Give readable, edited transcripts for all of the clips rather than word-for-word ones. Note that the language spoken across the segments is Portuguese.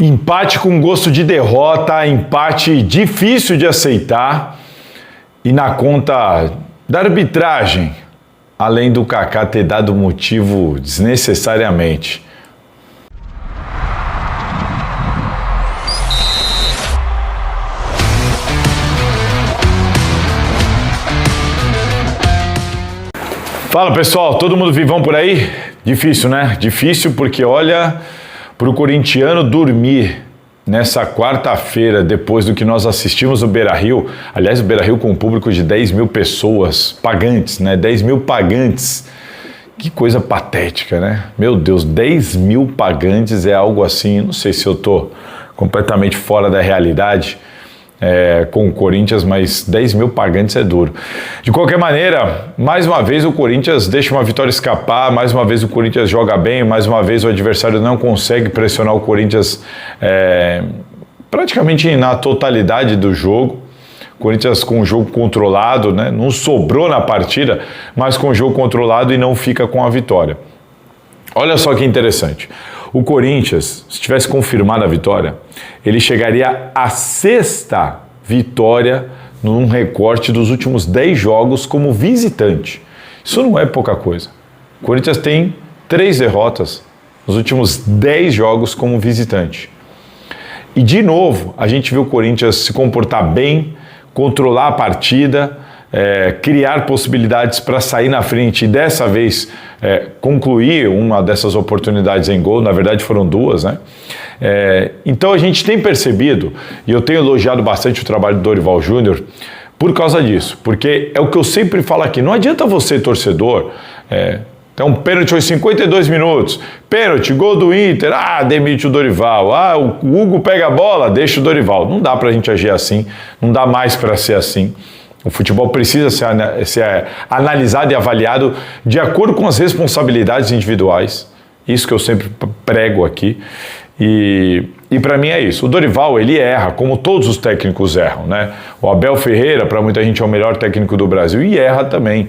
Empate com gosto de derrota, empate difícil de aceitar e na conta da arbitragem, além do Kaká ter dado motivo desnecessariamente. Fala pessoal, todo mundo vivão por aí? Difícil, né? Difícil porque olha, para o corintiano dormir nessa quarta-feira, depois do que nós assistimos no Beira-Rio, aliás, o Beira-Rio com um público de 10 mil pessoas, pagantes, né? 10 mil pagantes. Que coisa patética, né? Meu Deus, 10 mil pagantes é algo assim, não sei se eu tô completamente fora da realidade com o Corinthians, mas 10 mil pagantes é duro. De qualquer maneira, mais uma vez o Corinthians deixa uma vitória escapar, mais uma vez o Corinthians joga bem, mais uma vez o adversário não consegue pressionar o Corinthians praticamente na totalidade do jogo. Corinthians com o jogo controlado, né? Não sobrou na partida, mas com o jogo controlado e não fica com a vitória. Olha só que interessante. O Corinthians, se tivesse confirmado a vitória, ele chegaria à sexta vitória num recorte dos últimos 10 jogos como visitante. Isso não é pouca coisa. O Corinthians tem 3 derrotas nos últimos 10 jogos como visitante. E de novo, a gente viu o Corinthians se comportar bem, controlar a partida, criar possibilidades para sair na frente e dessa vez concluir uma dessas oportunidades em gol, na verdade foram 2, né? Então a gente tem percebido, e eu tenho elogiado bastante o trabalho do Dorival Júnior por causa disso, porque é o que eu sempre falo aqui, não adianta você, torcedor, tem um pênalti aos 52 minutos, pênalti, gol do Inter, demite o Dorival, o Hugo pega a bola, deixa o Dorival. Não dá pra gente agir assim, não dá mais para ser assim. O futebol precisa ser analisado e avaliado de acordo com as responsabilidades individuais. Isso que eu sempre prego aqui. E para mim é isso. O Dorival, ele erra, como todos os técnicos erram, né? O Abel Ferreira, para muita gente, é o melhor técnico do Brasil e erra também.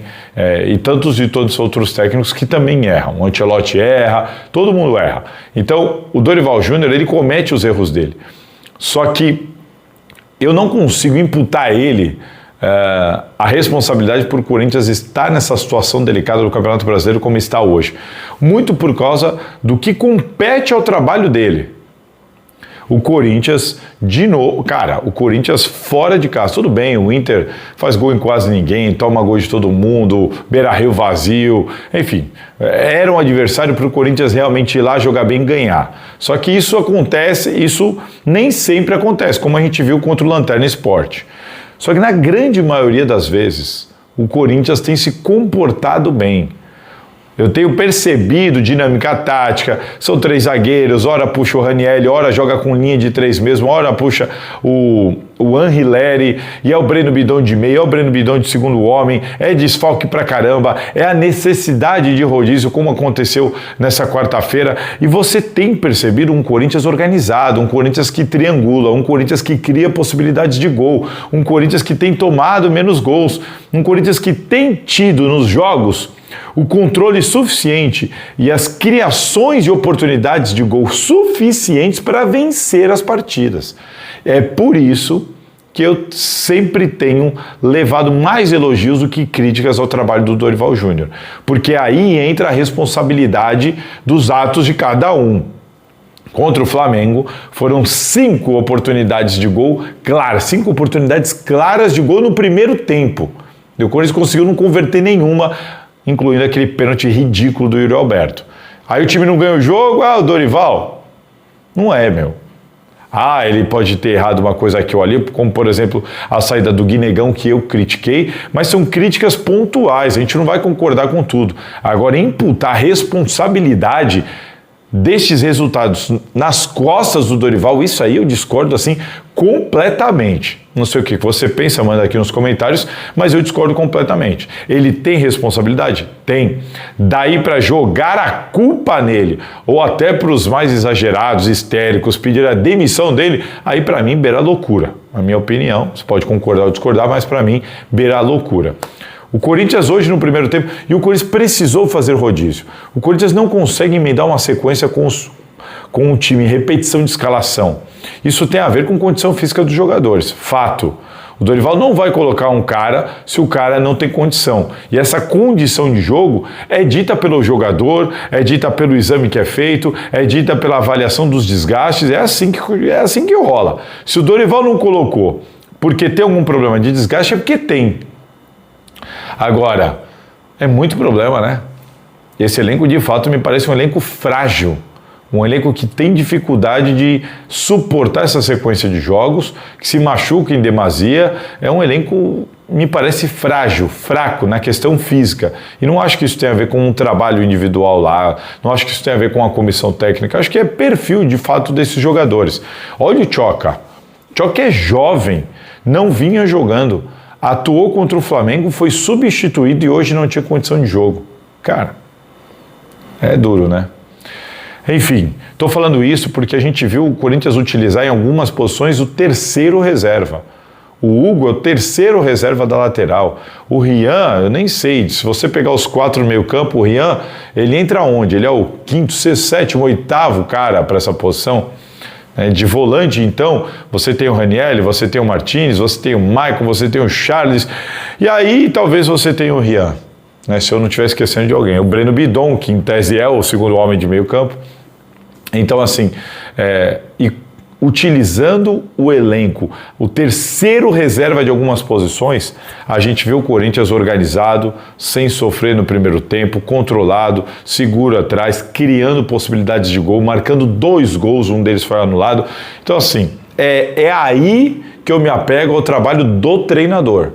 E tantos e todos outros técnicos que também erram. O Ancelotti erra, todo mundo erra. Então, o Dorival Júnior, ele comete os erros dele. Só que eu não consigo imputar a ele a responsabilidade por o Corinthians estar nessa situação delicada do Campeonato Brasileiro como está hoje. Muito por causa do que compete ao trabalho dele. O Corinthians, de novo, cara, o Corinthians fora de casa, tudo bem, o Inter faz gol em quase ninguém, toma gol de todo mundo, Beira-Rio vazio, enfim, era um adversário para o Corinthians realmente ir lá jogar bem e ganhar. Só que isso nem sempre acontece, como a gente viu contra o Lanterna Sport. Só que na grande maioria das vezes, o Corinthians tem se comportado bem. Eu tenho percebido dinâmica tática, são 3 zagueiros, ora puxa o Ranieri, ora joga com linha de 3 mesmo, ora puxa o Anrileri, e é o Breno Bidon de meio, é o Breno Bidon de segundo homem, é desfalque pra caramba, é a necessidade de rodízio, como aconteceu nessa quarta-feira, e você tem percebido um Corinthians organizado, um Corinthians que triangula, um Corinthians que cria possibilidades de gol, um Corinthians que tem tomado menos gols, um Corinthians que tem tido nos jogos o controle suficiente e as criações de oportunidades de gol suficientes para vencer as partidas. É por isso que eu sempre tenho levado mais elogios do que críticas ao trabalho do Dorival Júnior, porque aí entra a responsabilidade dos atos de cada um. Contra o Flamengo, foram 5 oportunidades de gol claras, 5 oportunidades claras de gol no primeiro tempo. E o Corinthians conseguiu não converter nenhuma, incluindo aquele pênalti ridículo do Yuri Alberto. Aí o time não ganha o jogo, o Dorival. Não é, meu. Ele pode ter errado uma coisa aqui ou ali, como por exemplo a saída do Guinegão, que eu critiquei, mas são críticas pontuais, a gente não vai concordar com tudo. Agora, imputar a responsabilidade destes resultados nas costas do Dorival, isso aí eu discordo assim completamente. Não sei o que você pensa, manda aqui nos comentários, mas eu discordo completamente. Ele tem responsabilidade? Tem. Daí para jogar a culpa nele, ou até para os mais exagerados, histéricos, pedir a demissão dele, aí para mim beira loucura. Na minha opinião, você pode concordar ou discordar, mas para mim beira loucura. O Corinthians hoje no primeiro tempo, e o Corinthians precisou fazer rodízio. O Corinthians não consegue emendar uma sequência com com o time, repetição de escalação. Isso tem a ver com condição física dos jogadores, fato. O Dorival não vai colocar um cara se o cara não tem condição. E essa condição de jogo é dita pelo jogador, é dita pelo exame que é feito, é dita pela avaliação dos desgastes, é assim que rola. Se o Dorival não colocou porque tem algum problema de desgaste, é porque tem. Agora, é muito problema, né? Esse elenco, de fato, me parece um elenco frágil. Um elenco que tem dificuldade de suportar essa sequência de jogos, que se machuca em demasia. É um elenco, me parece frágil, fraco na questão física. E não acho que isso tenha a ver com um trabalho individual lá, não acho que isso tenha a ver com a comissão técnica. Acho que é perfil, de fato, desses jogadores. Olha o Tchoka. Tchoka é jovem, não vinha jogando. Atuou contra o Flamengo, foi substituído e hoje não tinha condição de jogo. Cara, é duro, né? Enfim, estou falando isso porque a gente viu o Corinthians utilizar em algumas posições o terceiro reserva. O Hugo é o terceiro reserva da lateral. O Rian, eu nem sei, se você pegar os 4 no meio campo, o Rian, ele entra onde? Ele é o 5º, 6º, 7º, 8º cara para essa posição. De volante, então, você tem o Ranieri, você tem o Martins, você tem o Maicon, você tem o Charles, e aí talvez você tenha o Rian, né, se eu não estiver esquecendo de alguém. O Breno Bidon, que em tese é o segundo homem de meio campo. Então, assim, e utilizando o elenco, o terceiro reserva de algumas posições, a gente vê o Corinthians organizado, sem sofrer no primeiro tempo, controlado, seguro atrás, criando possibilidades de gol, marcando 2 gols, um deles foi anulado. Então, assim, é aí que eu me apego ao trabalho do treinador.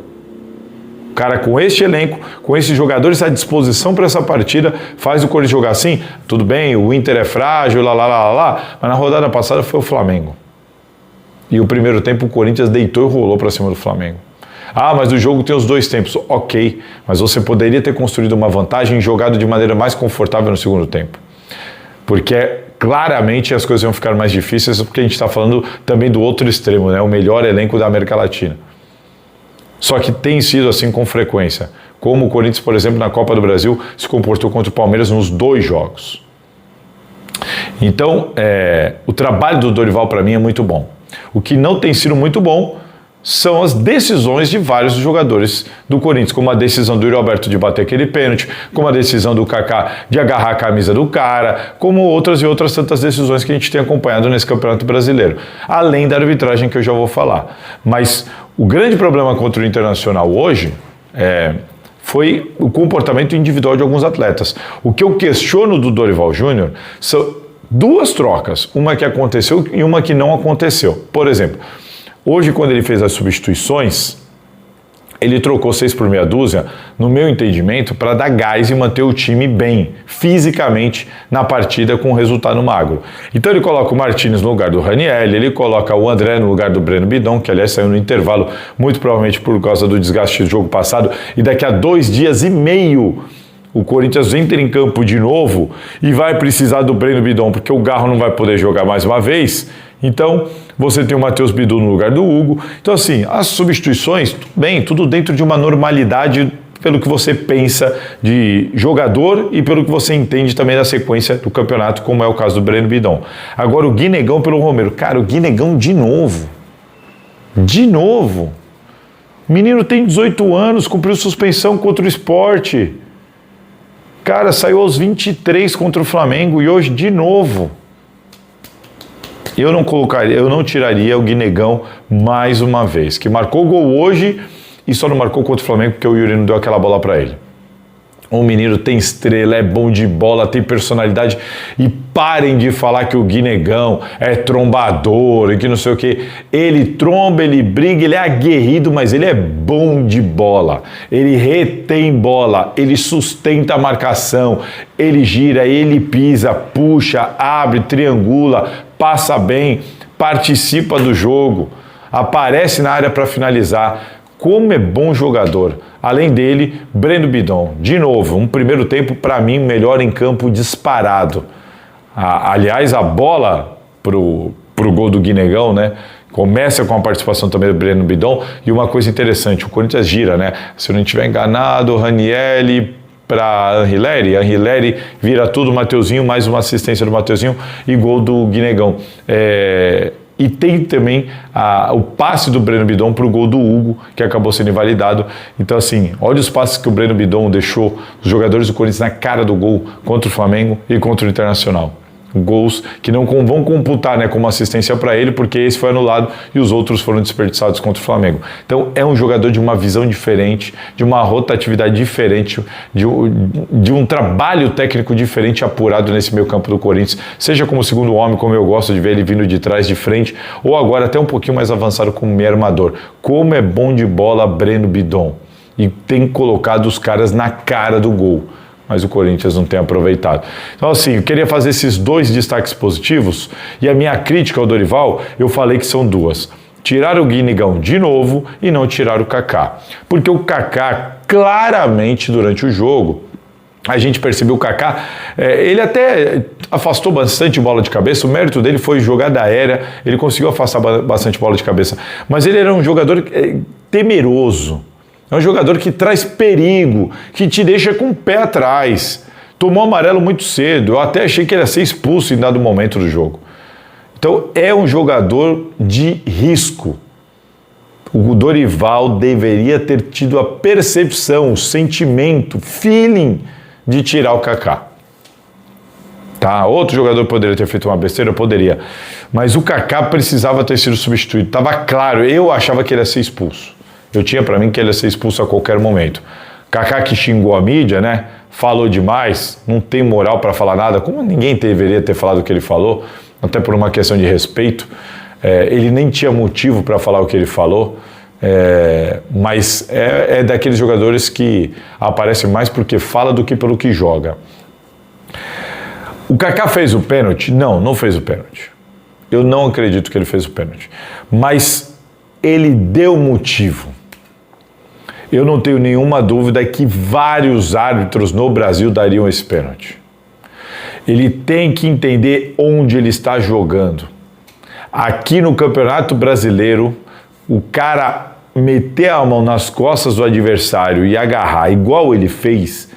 O cara com este elenco, com esses jogadores à disposição para essa partida, faz o Corinthians jogar assim. Tudo bem, o Inter é frágil, mas na rodada passada foi o Flamengo. E o primeiro tempo o Corinthians deitou e rolou para cima do Flamengo. Ah, mas o jogo tem os 2 tempos. Ok, mas você poderia ter construído uma vantagem e jogado de maneira mais confortável no segundo tempo. Porque claramente as coisas vão ficar mais difíceis, porque a gente está falando também do outro extremo, né? O melhor elenco da América Latina. Só que tem sido assim com frequência. Como o Corinthians, por exemplo, na Copa do Brasil, se comportou contra o Palmeiras nos 2 jogos. Então, o trabalho do Dorival para mim é muito bom. O que não tem sido muito bom são as decisões de vários jogadores do Corinthians, como a decisão do Yuri Alberto de bater aquele pênalti, como a decisão do Kaká de agarrar a camisa do cara, como outras e outras tantas decisões que a gente tem acompanhado nesse Campeonato Brasileiro, além da arbitragem que eu já vou falar. Mas o grande problema contra o Internacional hoje foi o comportamento individual de alguns atletas. O que eu questiono do Dorival Júnior são 2 trocas, uma que aconteceu e uma que não aconteceu. Por exemplo, hoje, quando ele fez as substituições, ele trocou 6 por meia dúzia, no meu entendimento, para dar gás e manter o time bem, fisicamente, na partida com resultado magro. Então ele coloca o Martins no lugar do Ranieri, ele coloca o André no lugar do Breno Bidon, que aliás saiu no intervalo, muito provavelmente por causa do desgaste do jogo passado, e daqui a 2 dias e meio o Corinthians entra em campo de novo e vai precisar do Breno Bidon, porque o Garro não vai poder jogar mais uma vez. Então, você tem o Matheus Bidu no lugar do Hugo. Então, assim, as substituições, tudo bem, tudo dentro de uma normalidade pelo que você pensa de jogador e pelo que você entende também da sequência do campeonato, como é o caso do Breno Bidon. Agora, o Guinegão pelo Romero. Cara, o Guinegão de novo. De novo. O menino tem 18 anos, cumpriu suspensão contra o Sport. Cara, saiu aos 23 contra o Flamengo e hoje de novo. Eu não tiraria o Guinegão mais uma vez, que marcou gol hoje e só não marcou contra o Flamengo porque o Yuri não deu aquela bola para ele. O menino tem estrela, é bom de bola, tem personalidade. E parem de falar que o Guinegão é trombador e que não sei o que. Ele tromba, ele briga, ele é aguerrido, mas ele é bom de bola. Ele retém bola, ele sustenta a marcação, ele gira, ele pisa, puxa, abre, triangula, passa bem, participa do jogo, aparece na área para finalizar. Como é bom jogador. Além dele, Breno Bidon. De novo, um primeiro tempo, para mim, melhor em campo disparado. Aliás, a bola pro gol do Guinegão, né? Começa com a participação também do Breno Bidon. E uma coisa interessante, o Corinthians gira, né? Se eu não estiver enganado, o Ranieri para Anrileri vira tudo, Mateuzinho, mais uma assistência do Mateuzinho e gol do Guinegão. E tem também o passe do Breno Bidon para o gol do Hugo, que acabou sendo invalidado. Então, assim, olha os passes que o Breno Bidon deixou os jogadores do Corinthians na cara do gol contra o Flamengo e contra o Internacional. Gols que não vão computar, né, como assistência para ele, porque esse foi anulado e os outros foram desperdiçados contra o Flamengo. Então é um jogador de uma visão diferente, de uma rotatividade diferente, de um trabalho técnico diferente apurado nesse meio campo do Corinthians, seja como segundo homem, como eu gosto de ver ele vindo de trás, de frente, ou agora até um pouquinho mais avançado como meio armador. Como é bom de bola Breno Bidon, e tem colocado os caras na cara do gol, mas o Corinthians não tem aproveitado. Então, assim, eu queria fazer esses dois destaques positivos, e a minha crítica ao Dorival, eu falei que são duas. Tirar o Guinegão de novo e não tirar o Kaká. Porque o Kaká, claramente, durante o jogo, a gente percebeu o Kaká, ele até afastou bastante bola de cabeça, o mérito dele foi jogada aérea, ele conseguiu afastar bastante bola de cabeça, mas ele era um jogador temeroso. É um jogador que traz perigo, que te deixa com o pé atrás. Tomou amarelo muito cedo, eu até achei que ele ia ser expulso em dado momento do jogo. Então é um jogador de risco. O Dorival deveria ter tido a percepção, o sentimento, feeling de tirar o Kaká. Tá? Outro jogador poderia ter feito uma besteira, poderia. Mas o Kaká precisava ter sido substituído. Estava claro, eu achava que ele ia ser expulso. Eu tinha para mim que ele ia ser expulso a qualquer momento. Kaká que xingou a mídia, né? Falou demais, não tem moral para falar nada, como ninguém deveria ter falado o que ele falou, até por uma questão de respeito. Ele nem tinha motivo para falar o que ele falou, mas é daqueles jogadores que aparecem mais porque fala do que pelo que joga. O Kaká fez o pênalti? Não fez o pênalti. Eu não acredito que ele fez o pênalti. Mas ele deu motivo. Eu não tenho nenhuma dúvida que vários árbitros no Brasil dariam esse pênalti. Ele tem que entender onde ele está jogando. Aqui no Campeonato Brasileiro, o cara meter a mão nas costas do adversário e agarrar igual ele fez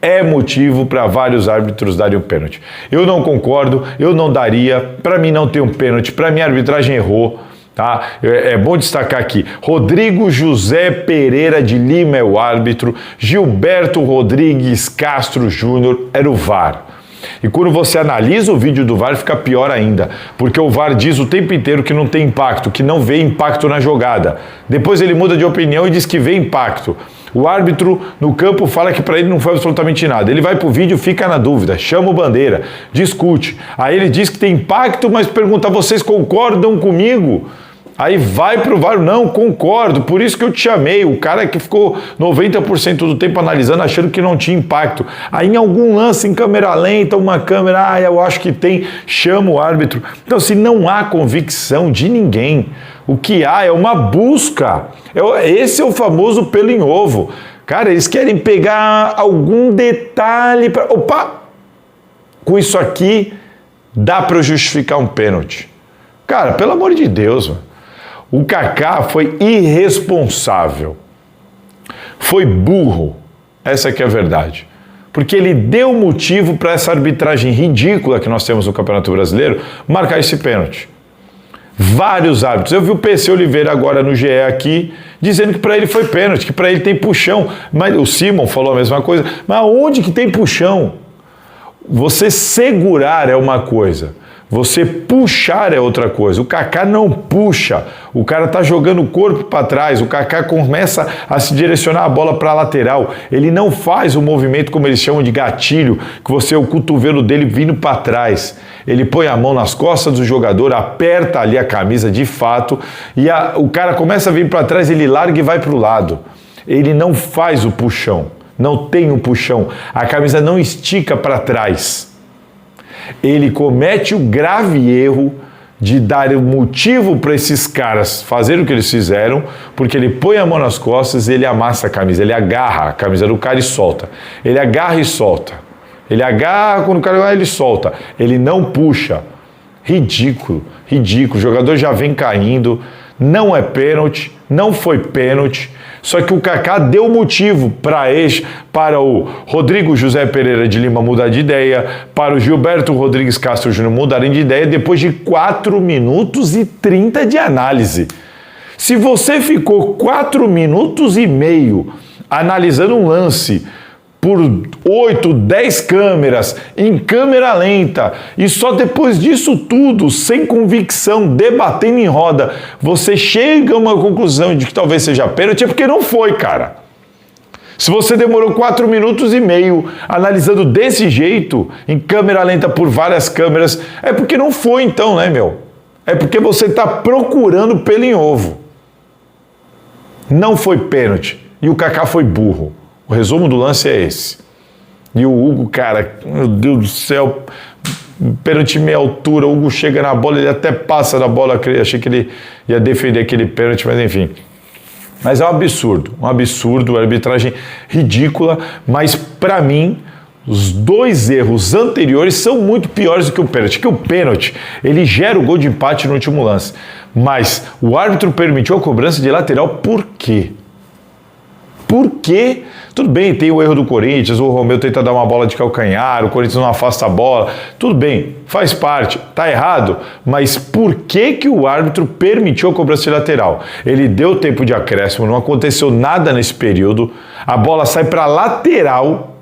é motivo para vários árbitros darem o pênalti. Eu não concordo, eu não daria, para mim não tem um pênalti, para mim a arbitragem errou. Tá? É bom destacar aqui, Rodrigo José Pereira de Lima é o árbitro, Gilberto Rodrigues Castro Júnior era o VAR. E quando você analisa o vídeo do VAR, fica pior ainda, porque o VAR diz o tempo inteiro que não tem impacto, que não vê impacto na jogada. Depois ele muda de opinião e diz que vê impacto. O árbitro no campo fala que para ele não foi absolutamente nada. Ele vai pro vídeo, fica na dúvida, chama o bandeira, discute. Aí ele diz que tem impacto, mas pergunta, vocês concordam comigo? Aí vai pro VAR, não, concordo, por isso que eu te chamei, o cara que ficou 90% do tempo analisando, achando que não tinha impacto. Aí em algum lance em câmera lenta, uma câmera, eu acho que tem, chama o árbitro. Então assim, não há convicção de ninguém. O que há é uma busca. Esse é o famoso pelo em ovo. Cara, eles querem pegar algum detalhe para... Opa! Com isso aqui, dá para justificar um pênalti. Cara, pelo amor de Deus, mano. O Kaká foi irresponsável, foi burro, essa que é a verdade, porque ele deu motivo para essa arbitragem ridícula que nós temos no Campeonato Brasileiro marcar esse pênalti. Vários árbitros, eu vi o PC Oliveira agora no GE aqui, dizendo que para ele foi pênalti, que para ele tem puxão, mas o Simon falou a mesma coisa, mas onde que tem puxão? Você segurar é uma coisa, você puxar é outra coisa. O Kaká não puxa, o cara tá jogando o corpo para trás, o Kaká começa a se direcionar a bola para a lateral, ele não faz o movimento como eles chamam de gatilho, que você, o cotovelo dele vindo para trás, ele põe a mão nas costas do jogador, aperta ali a camisa de fato, e o cara começa a vir para trás, ele larga e vai para o lado, ele não faz o puxão, não tem o puxão, a camisa não estica para trás. Ele comete o grave erro de dar o motivo para esses caras fazerem o que eles fizeram, porque ele põe a mão nas costas e ele amassa a camisa, ele agarra a camisa do cara e solta. Ele agarra e solta. Ele agarra, quando o cara vai, ele solta. Ele não puxa. Ridículo, ridículo. O jogador já vem caindo, não é pênalti, não foi pênalti. Só que o Kaká deu motivo para o Rodrigo José Pereira de Lima mudar de ideia, para o Gilberto Rodrigues Castro Júnior mudarem de ideia depois de 4 minutos e 30 de análise. Se você ficou 4 minutos e meio analisando um lance por 8, 10 câmeras, em câmera lenta, e só depois disso tudo, sem convicção, debatendo em roda, você chega a uma conclusão de que talvez seja pênalti, é porque não foi, cara. Se você demorou 4 minutos e meio analisando desse jeito, em câmera lenta por várias câmeras, é porque não foi então, né, meu? É porque você está procurando pelo em ovo. Não foi pênalti. E o Kaká foi burro. O resumo do lance é esse. E o Hugo, cara, meu Deus do céu, pênalti meia altura, o Hugo chega na bola, ele até passa da bola, achei que ele ia defender aquele pênalti, mas enfim. Mas é um absurdo, arbitragem ridícula, mas para mim, os 2 erros anteriores são muito piores do que o pênalti. Que o pênalti, ele gera o gol de empate no último lance, mas o árbitro permitiu a cobrança de lateral por quê? Por quê? Tudo bem, tem o erro do Corinthians, o Romeu tenta dar uma bola de calcanhar, o Corinthians não afasta a bola, tudo bem, faz parte, tá errado, mas por que o árbitro permitiu a cobrança de lateral? Ele deu tempo de acréscimo, não aconteceu nada nesse período, a bola sai para lateral,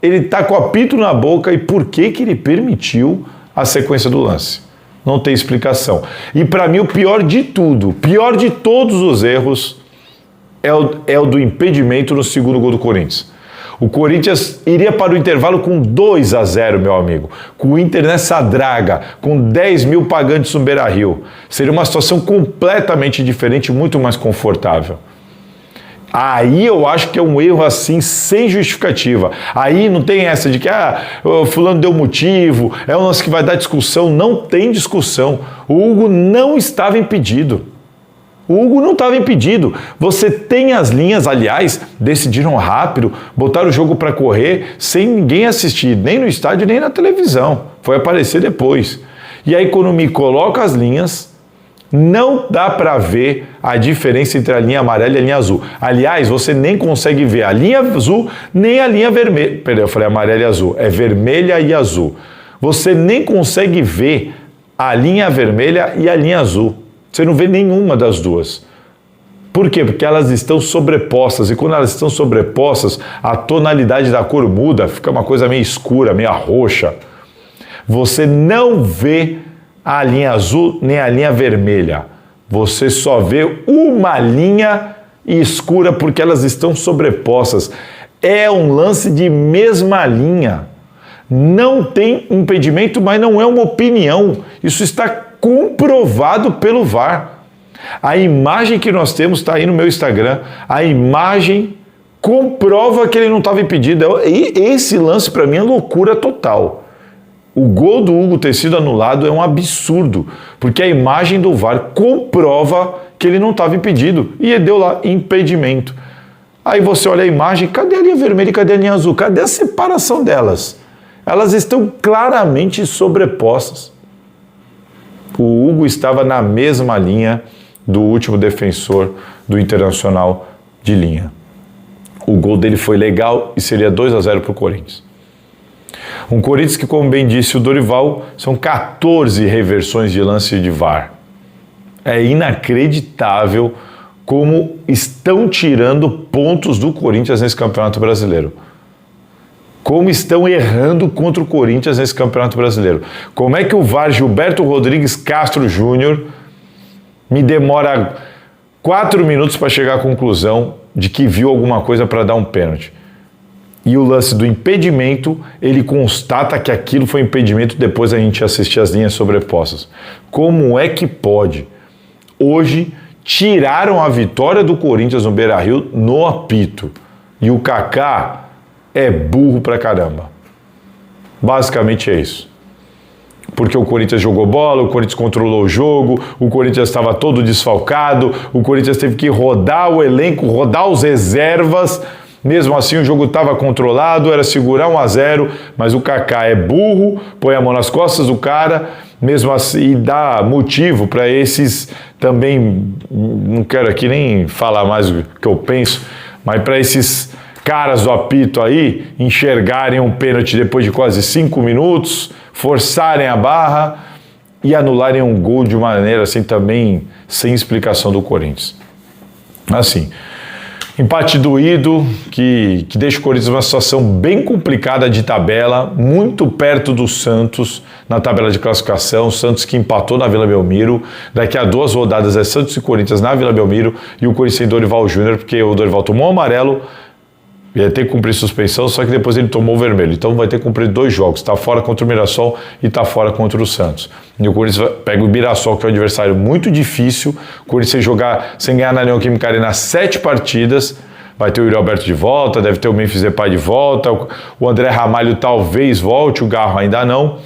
ele tá com o apito na boca, e por que ele permitiu a sequência do lance? Não tem explicação. E para mim o pior de tudo, pior de todos os erros, é o do impedimento no segundo gol do Corinthians. O Corinthians iria para o intervalo com 2-0, meu amigo. Com o Inter nessa draga, com 10 mil pagantes no Beira-Rio. Seria uma situação completamente diferente, muito mais confortável. Aí eu acho que é um erro assim, sem justificativa. Aí não tem essa de que o fulano deu motivo, é um lance que vai dar discussão. Não tem discussão. O Hugo não estava impedido. O Hugo não estava impedido. Você tem as linhas, aliás, decidiram rápido, botaram o jogo para correr sem ninguém assistir, nem no estádio, nem na televisão. Foi aparecer depois. E aí, quando me coloca as linhas, não dá para ver a diferença entre a linha amarela e a linha azul. Aliás, você nem consegue ver a linha azul, nem a linha vermelha. Perdão, eu falei amarela e azul. É vermelha e azul. Você nem consegue ver a linha vermelha e a linha azul. Você não vê nenhuma das duas. Por quê? Porque elas estão sobrepostas. E quando elas estão sobrepostas, a tonalidade da cor muda, fica uma coisa meio escura, meio roxa. Você não vê a linha azul nem a linha vermelha. Você só vê uma linha escura porque elas estão sobrepostas. É um lance de mesma linha. Não tem impedimento, mas não é uma opinião. Isso está comprovado pelo VAR. A imagem que nós temos está aí no meu Instagram. A imagem comprova que ele não estava impedido. E esse lance para mim é loucura total. O gol do Hugo ter sido anulado é um absurdo, porque a imagem do VAR comprova que ele não estava impedido. E ele deu lá impedimento. Aí você olha a imagem, cadê a linha vermelha e cadê a linha azul? Cadê a separação delas? Elas estão claramente sobrepostas. O Hugo estava na mesma linha do último defensor do Internacional de linha. O gol dele foi legal e seria 2-0 para o Corinthians. Um Corinthians que, como bem disse o Dorival, são 14 reversões de lance de VAR. É inacreditável como estão tirando pontos do Corinthians nesse Campeonato Brasileiro. Como estão errando contra o Corinthians nesse Campeonato Brasileiro. Como é que o VAR Gilberto Rodrigues Castro Júnior me demora 4 minutos para chegar à conclusão de que viu alguma coisa para dar um pênalti. E o lance do impedimento, ele constata que aquilo foi impedimento depois a gente assistir as linhas sobrepostas. Como é que pode? Hoje, tiraram a vitória do Corinthians no Beira-Rio no apito. E o Kaká é burro pra caramba. Basicamente é isso. Porque o Corinthians jogou bola, o Corinthians controlou o jogo, o Corinthians estava todo desfalcado, o Corinthians teve que rodar o elenco, rodar os reservas. Mesmo assim o jogo estava controlado, era segurar 1-0, mas o Kaká é burro, põe a mão nas costas do cara mesmo assim, e dá motivo para esses também, não quero aqui nem falar mais o que eu penso, mas para esses caras do apito aí enxergarem um pênalti depois de quase 5 minutos, forçarem a barra e anularem um gol de uma maneira assim também sem explicação do Corinthians. Assim, empate doído que deixa o Corinthians numa situação bem complicada de tabela, muito perto do Santos na tabela de classificação. O Santos que empatou na Vila Belmiro. Daqui a 2 rodadas é Santos e Corinthians na Vila Belmiro e o Corinthians tem Dorival Júnior, porque o Dorival tomou amarelo, ia ter que cumprir suspensão, só que depois ele tomou o vermelho. Então vai ter que cumprir 2 jogos. Está fora contra o Mirassol e está fora contra o Santos. E o Corinthians pega o Mirassol, que é um adversário muito difícil. O Corinthians jogar sem ganhar na Neoquímica Arena 7 partidas. Vai ter o Yuri Alberto de volta, deve ter o Memphis Depay de volta. O André Ramalho talvez volte, o Garro ainda não.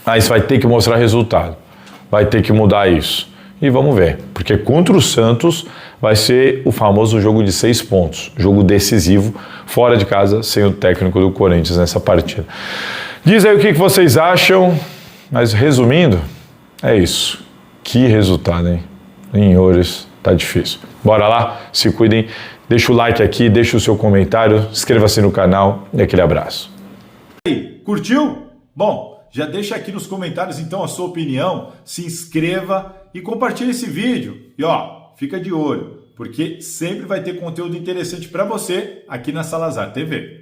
Mas vai ter que mostrar resultado. Vai ter que mudar isso. E vamos ver, porque contra o Santos vai ser o famoso jogo de 6 pontos, jogo decisivo, fora de casa, sem o técnico do Corinthians nessa partida. Diz aí o que vocês acham, mas resumindo, é isso. Que resultado, hein? Em Oures, tá difícil. Bora lá, se cuidem, deixa o like aqui, deixa o seu comentário, inscreva-se no canal e aquele abraço. E aí, curtiu? Bom, já deixa aqui nos comentários então a sua opinião, se inscreva e compartilhe esse vídeo. E ó, fica de olho, porque sempre vai ter conteúdo interessante para você aqui na Salazar TV.